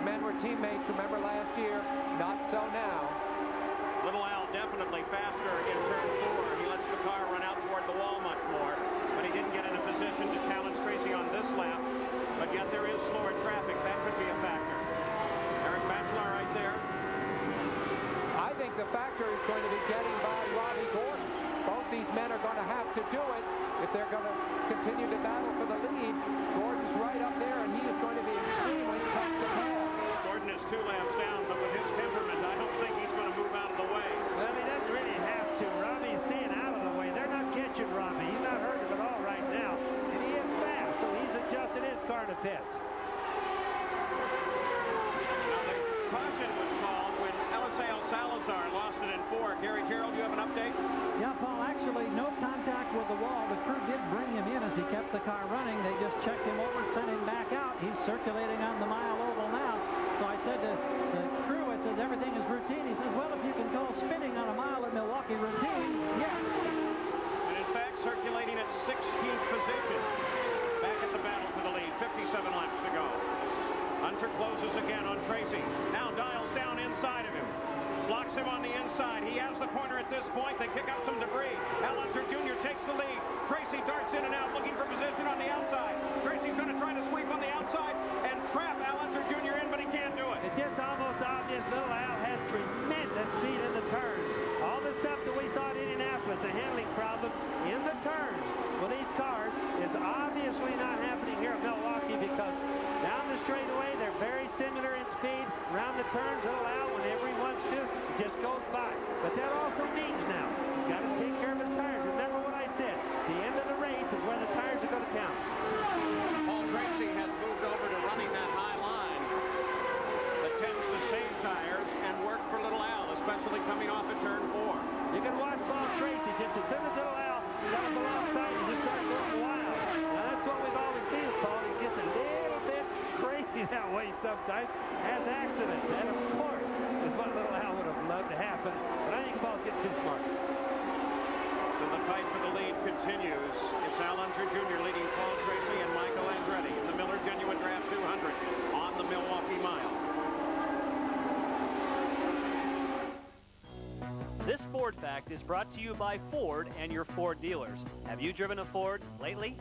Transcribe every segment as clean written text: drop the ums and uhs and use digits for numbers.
men were teammates, remember last year? Not so now. Little Al definitely faster in turn 4. He lets the car run out toward the wall much more, but he didn't get in a position to challenge Tracy on this lap. But yet there is slower traffic. That could be a factor. Eric Batchelor right there. I think the factor is going to be getting by Robbie Gordon. Both these men are going to have to do it if they're going to continue to battle for the lead. Gordon's right up there, and he is going to be extremely tough to pass. Gordon is 2 laps down, but with his temperament, I don't think he's going to move out of the way. Well, he doesn't really have to. Robbie's staying out of the way. They're not catching Robbie. He's not hurting him at all right now. And he is fast, so he's adjusted his car to pits. Now, the caution was called when Eliseo Salazar lost it in 4. Gary Gerald, you have an update? Yeah, Paul, actually, no contact with the wall. The crew did bring him in as he kept the car running. They just checked him over, sent him back out. He's circulating on the mile oval now. So I said to the crew, I said, everything is routine. He says, well, if you can call spinning on a mile at Milwaukee routine, yeah. And in fact, circulating at 16th position. Back at the battle for the lead, 57 laps to go. Hunter closes again on Tracy. Now dials down inside of him. Blocks him on the inside. He has the corner at this point. They kick out some debris. Al Unser Jr. takes the lead. Tracy darts in and out looking for position on the outside. Tracy's going to try to sweep on the outside and trap Al Unser Jr. in, but he can't do it. It's just almost obvious little Al has tremendous speed in the turns. All the stuff that we saw at Indianapolis, the handling problem in the turns with these cars is obviously not happening here at Milwaukee, because down the straightaway, they're very similar in speed. Around the turns, little Al, whenever he wants to, just goes by. But that also means now he's got to take care of his tires. Remember what I said. The end of the race is where the tires are going to count. Paul Tracy has moved over to running that high line that tends to save tires and work for little Al, especially coming off at turn 4. You can watch Paul Tracy just as soon as little Al got up alongside and just start going wild. Now that's what we've always seen with Paul. He gets a little bit crazy that way sometimes, has accidents. And of course, is what little Al would have loved to happen. But I think Paul gets too smart. So the fight for the lead continues. It's Al Unser Jr. leading Paul Tracy and Michael Andretti in the Miller Genuine Draft 200 on the Milwaukee Mile. This Ford Fact is brought to you by Ford and your Ford dealers. Have you driven a Ford lately?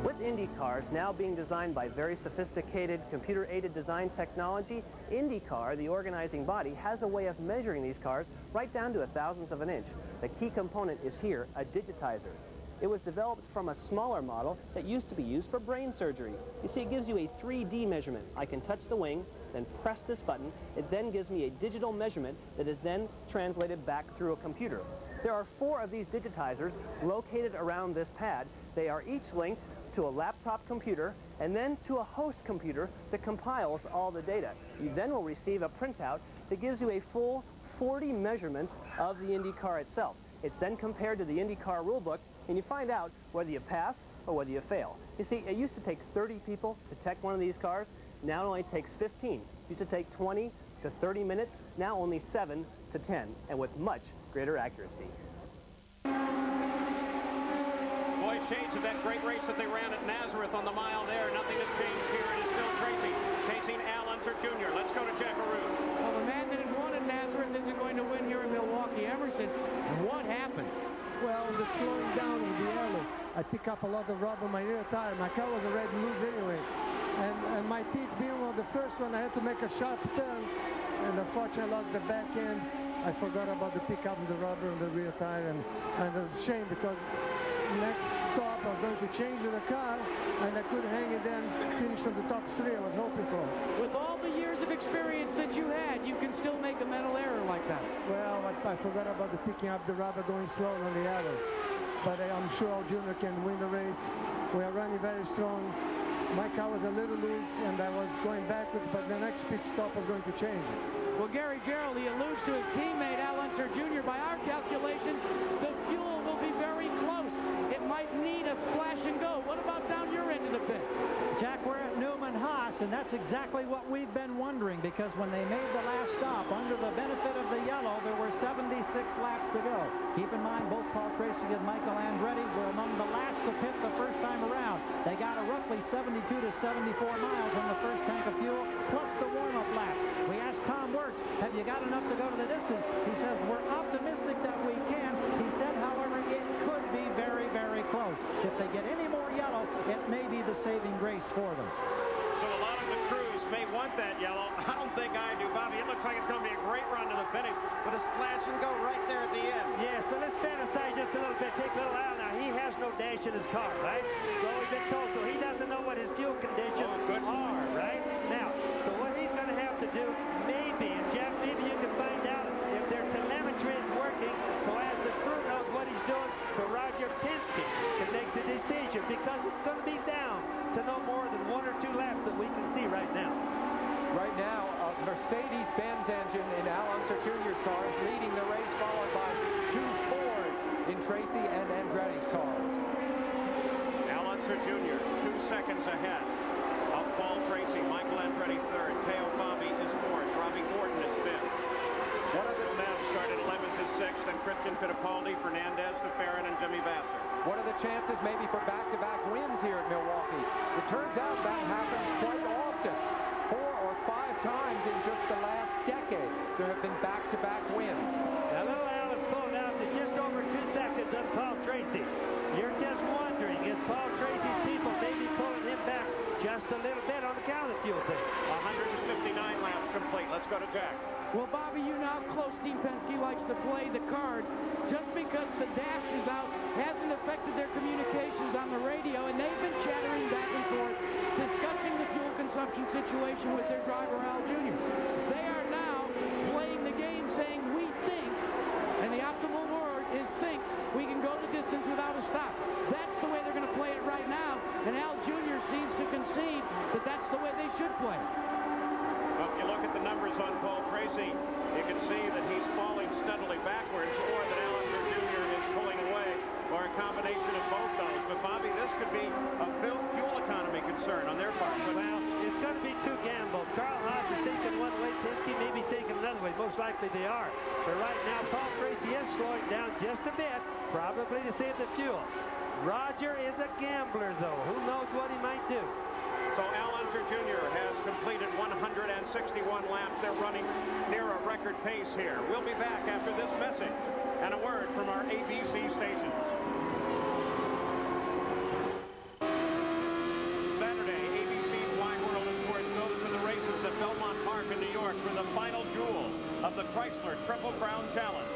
With Indy cars now being designed by very sophisticated computer-aided design technology, IndyCar, the organizing body, has a way of measuring these cars right down to a thousandth of an inch. The key component is here, a digitizer. It was developed from a smaller model that used to be used for brain surgery. You see, it gives you a 3D measurement. I can touch the wing, then press this button. It then gives me a digital measurement that is then translated back through a computer. There are 4 of these digitizers located around this pad. They are each linked to a laptop computer and then to a host computer that compiles all the data. You then will receive a printout that gives you a full 40 measurements of the Indy car itself. It's then compared to the IndyCar rulebook, and you find out whether you pass or whether you fail. You see, it used to take 30 people to tech one of these cars. Now it only takes 15. It used to take 20 to 30 minutes. Now only 7 to 10, and with much greater accuracy. Boy, shades of that great race that they ran at Nazareth on the mile there. Nothing has changed here. It is still Tracy chasing Al Unser Jr. Let's go to Jackaroo. Well, the man that had won at Nazareth isn't going to win here in Milwaukee. Emerson, what happened? Well, the slowing down in the early. I pick up a lot of rubber on my rear tire. My car was already loose anyway. And my peak being one of the first one, I had to make a sharp turn. And unfortunately, I lost the back end. I forgot about the pickup and the rubber on the rear tire. And it was a shame because next stop I was going to change the car. And I couldn't hang it then, finish on the top 3 I was hoping for. With all the years of experience that you had, you can still make a mental error like that. Well, I forgot about the picking up the rubber going slow on the other. But I'm sure Al Jr. can win the race. We are running very strong. My car was a little loose and I was going backwards, but the next pit stop was going to change it. Well, Gary Gerald, he alludes to his teammate Al Unser Jr. By our calculations, the fuel will be very close. It might need a splash and go. What about down your end of the pit? Jack, we're at Newman Haas. and that's exactly what we've been wondering, because when they made the last stop under the benefit of the yellow, there were 76 laps to go. Keep in mind, both Paul Tracy and Michael Andretti were among the last to pit the first time around. They got a roughly 72 to 74 miles on the first tank of fuel, plus the warm-up laps. We asked Tom Wirtz, have you got enough to go to the distance? He says, we're optimistic that we can. He said, however, it could be very, very close. If they get any more yellow, it may be the saving grace for them. So a lot of the crews may want that yellow. I don't think I do, Bobby. It looks like it's going to be a great run to the finish with a splash and go right there at the end. Yeah, so let's stand aside just a little bit. Take little Al now. He has no dash in his car, right? So we've been told, so he doesn't know what his fuel conditions are, right? Now, so what he's going to have to do, maybe, and Jeff, maybe you can find out if their telemetry is working, so as the crew knows what he's doing, so Roger Penske can make the decision, because it's going to be down to no more than 1 or 2 laps that we can see right now. Right now, a Mercedes-Benz engine in Al Unser Jr.'s car is leading the race, followed by 2 Fords in Tracy and Andretti's cars. Al Unser Jr. 2 seconds ahead of Paul Tracy. Michael Andretti third. Teo Bobby is fourth. Robbie Gordon is fifth. One of the maps started 11th to 6th, and Christian Fittipaldi, Fernandez, DeFerrin, and Jimmy Vasser. What are the chances maybe for back-to-back wins here at Milwaukee? It turns out that happens quite often. 4 or 5 times in just the last decade, there have been back-to-back wins. Now, little Al is pulled out to just over 2 seconds of Paul Tracy. You're just wondering, is Paul Tracy's people maybe pulling him back just a little bit on the counter fuel thing? 159 laps complete. Let's go to Jack. Well, Bobby, you know how close Team Penske likes to play the cards. Just because the dash is out hasn't affected their communications on the radio, and they've been chattering back and forth, discussing the fuel consumption situation with their driver, Al Jr. They are now playing the game saying, we think, and the optimal word is think, we can go the distance without a stop. That's the way they're going to play it right now, and Al Jr. seems to concede that that's the way they should play it. Well, if you look at the numbers on Paul Tracy, you can see that he's falling steadily backwards, or that Al Unser Jr. is pulling away, or a combination of both those. But, Bobby, this could be a fuel economy concern on their part. But well, it's going to be 2 gambles. Carl Haas is thinking one way, Penske may be thinking another way. Most likely they are. But right now, Paul Tracy is slowing down just a bit, probably to save the fuel. Roger is a gambler, though. Who knows what he might do? So Al Unser Jr. has completed 161 laps. They're running near a record pace here. We'll be back after this message and a word from our ABC stations. Saturday, ABC's Wide World of Sports goes to the races at Belmont Park in New York for the final jewel of the Chrysler Triple Crown Challenge.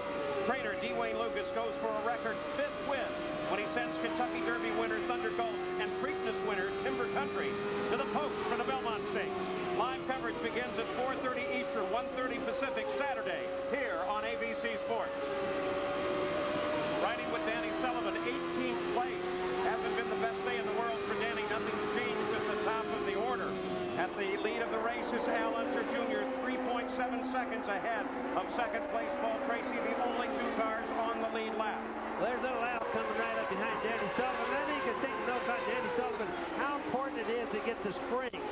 Trainer Dwayne Lucas goes for a record 5th win when he sends Kentucky Derby winner Thunder Gulch and Preakness winner Timber Country to the post for the Belmont Stakes. Live coverage begins at 4:30 Eastern, 1:30 Pacific, Saturday, here on ABC Sports. Riding with Danny Sullivan, 18th place. Hasn't been the best day in the world for Danny. Nothing's changed at the top of the order. At the lead of the race is Al Unser Jr., 3.7 seconds ahead of second place Paul Tracy, the only 2 cars on the lead lap. Well, there's little Al coming right up behind Danny Sullivan. I think you think knows about Danny Sullivan how important it is to get the springs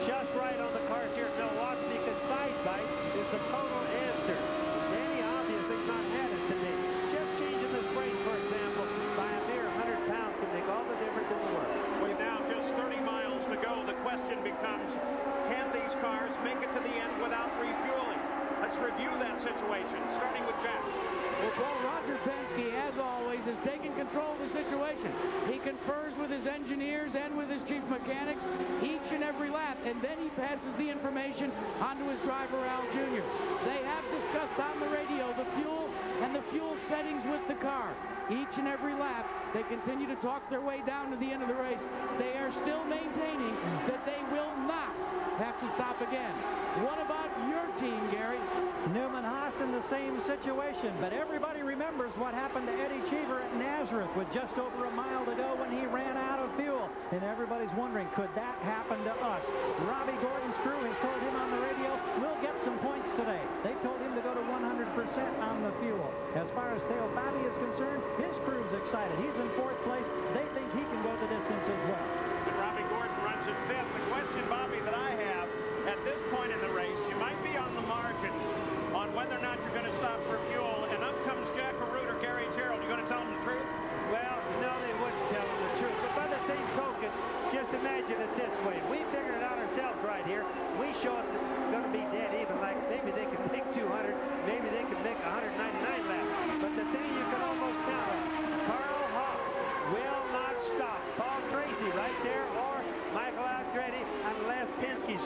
just right on the cars here at Milwaukee, because side bite is the total answer. Danny obviously has not had it today. Just changing the springs, for example, by a mere 100 pounds can make all the difference in the world. With now just 30 miles to go, the question becomes, can these cars make it to the end without refueling? Let's review that situation, starting with Jack. Well, Roger Penske, as always, is taking control of the situation. He confers with his engineers and with his chief mechanics each and every lap, and then he passes the information onto his driver, Al Jr. They have discussed on the radio the fuel and the fuel settings with the car. Each and every lap, they continue to talk their way down to the end of the race. They are still maintaining that they will not have to stop again. What about your team, Gary? Newman Haas in the same situation, but everybody remembers what happened to Eddie Cheever at Nazareth with just over a mile to go when he ran out of fuel. And everybody's wondering, could that happen to us? Robbie Gordon's crew has told him on the radio, we'll get some points today. They told him to go to 100% on the fuel. As far as Teo Bobby is concerned, his crew's excited. He's in 4th place. They think he can go the distance as well. And Robbie Gordon runs in 5th. The question, Bobby, that I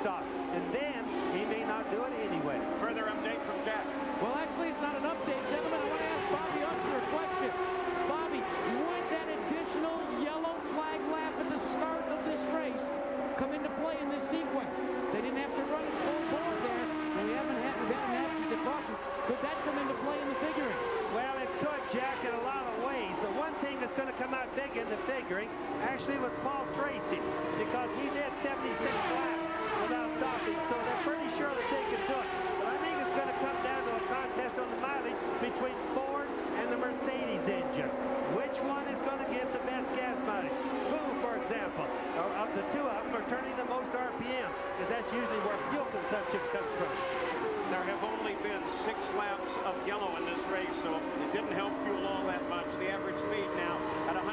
stop. And then he may not do it anyway. Further update from Jack. Well, actually, it's not an update, gentlemen. I want to ask Bobby Unser a question. Bobby, would that additional yellow flag lap at the start of this race come into play in this sequence? They didn't have to run it full board there, and we haven't had an absence of caution. Could that come into play in the figuring? Well, it could, Jack, in a lot of ways. The one thing that's going to come out big in the figuring actually was Paul Tracy, because he did 76 laps without stopping, so they're pretty sure that they can do it. But I think it's going to come down to a contest on the mileage between Ford and the Mercedes engine. Which one is going to give the best gas mileage? Who, for example, or of the two of them, are turning the most RPM, because that's usually where fuel consumption comes from. There have only been 6 laps of yellow in this race, so it didn't help fuel all that much. The average speed now at 136.8.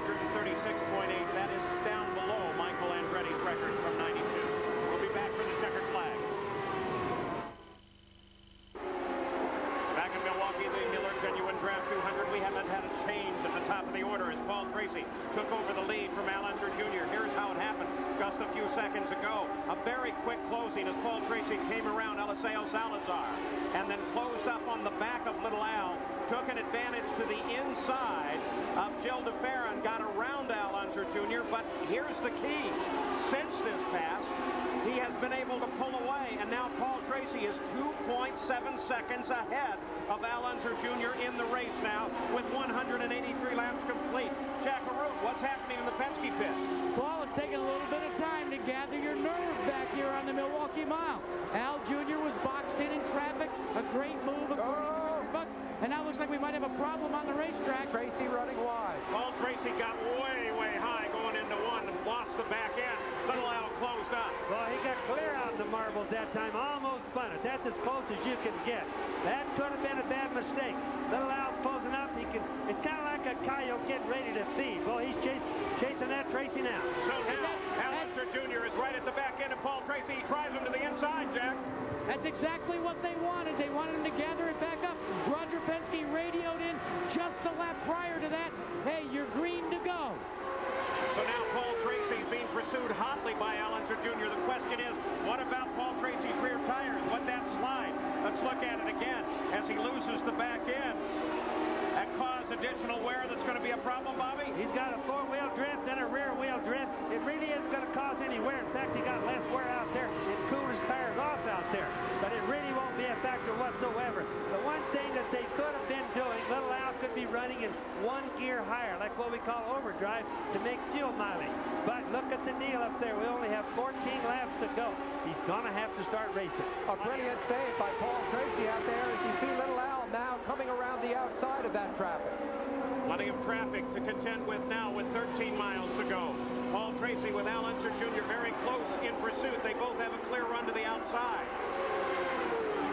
That is down below Michael Andretti's record from 92. We'll be back for the checkered flag. Back in Milwaukee, the Miller Genuine Draft 200. We haven't had a change at the top of the order as Paul Tracy took over the lead from Al Unser Jr. Here's how it happened just a few seconds ago. A very quick closing as Paul Tracy came around Eliseo Salazar and then closed up on the back of Little Al, took an advantage to the inside of Gilles de Ferran, got around Al Unser Jr., but here's the key. Since this pass, he has been able to pull away, and now Paul Tracy is 2.7 seconds ahead of Al Unser Jr. in the race now with 183 laps complete. Jack Arute, what's happening in the Penske pit? Well, it's taking a little bit of time to gather your nerve back here on the Milwaukee Mile. Al Jr. was boxed in traffic. A great move, and now it looks like we might have a problem on the racetrack. Tracy running wide. Paul Tracy got way, way high going into one and lost the back end. Little Al closed up. Well, he got clear out of the marbles that time, almost spun it. That's as close as you can get. That could have been a bad mistake. Little Al's closing up. It's kind of like a coyote getting ready to feed. Well, he's chasing that Tracy now. So now, Al Unser Jr. is right at the back end of Paul Tracy. He drives him to the inside, Jack. That's exactly what they wanted. They wanted him to gather it back up. Roger Penske radioed in just a lap prior to that. Hey, you're green to go. So now Paul Tracy is being pursued hotly by Al Unser Jr. The question is, what about Paul Tracy's rear tires? What that slide? Let's look at it again as he loses the back end. That caused additional wear that's going to be a problem, Bobby? He's got a four-wheel drift and a rear-wheel drift. It really isn't going to cause any wear. In fact, he got less wear out there. It cooled his tires off out there. But it really won't be a factor whatsoever. The one thing that they could have been doing, Little Al could be running in one gear higher, like what we call overdrive, to make fuel mileage. But look at the deal up there. We only have 14 laps to go. He's going to have to start racing. A brilliant save by Paul Tracy out there as you see Little Al now coming around the outside of that traffic. Plenty of traffic to contend with now with 13 miles to go. Paul Tracy with Al Unser Jr. very close in pursuit. They both have a clear run to the outside.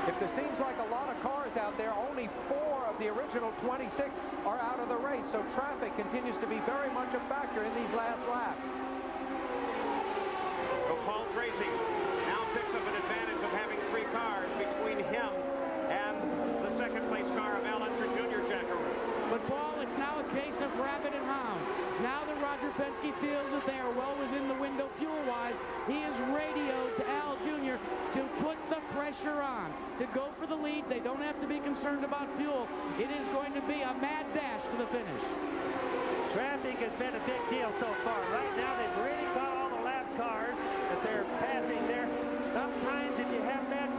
If there seems like a lot of cars out there, only 4 of the original 26 are out of the race, so traffic continues to be very much a factor in these last laps. So Paul Tracy now picks up an advantage of having 3 cars between him and the second-place car of Al Unser Jr. Jack Arute. But Paul, it's now a case of rabbit and hound. Now that Roger Penske feels that they are well within the window fuel-wise, he has radioed to Al Jr. to put the pressure on, to go for the lead. They don't have to be concerned about fuel. It is going to be a mad dash to the finish. Traffic has been a big deal so far. Right now, they've really got all the lap cars that they're passing there. Sometimes if you have bad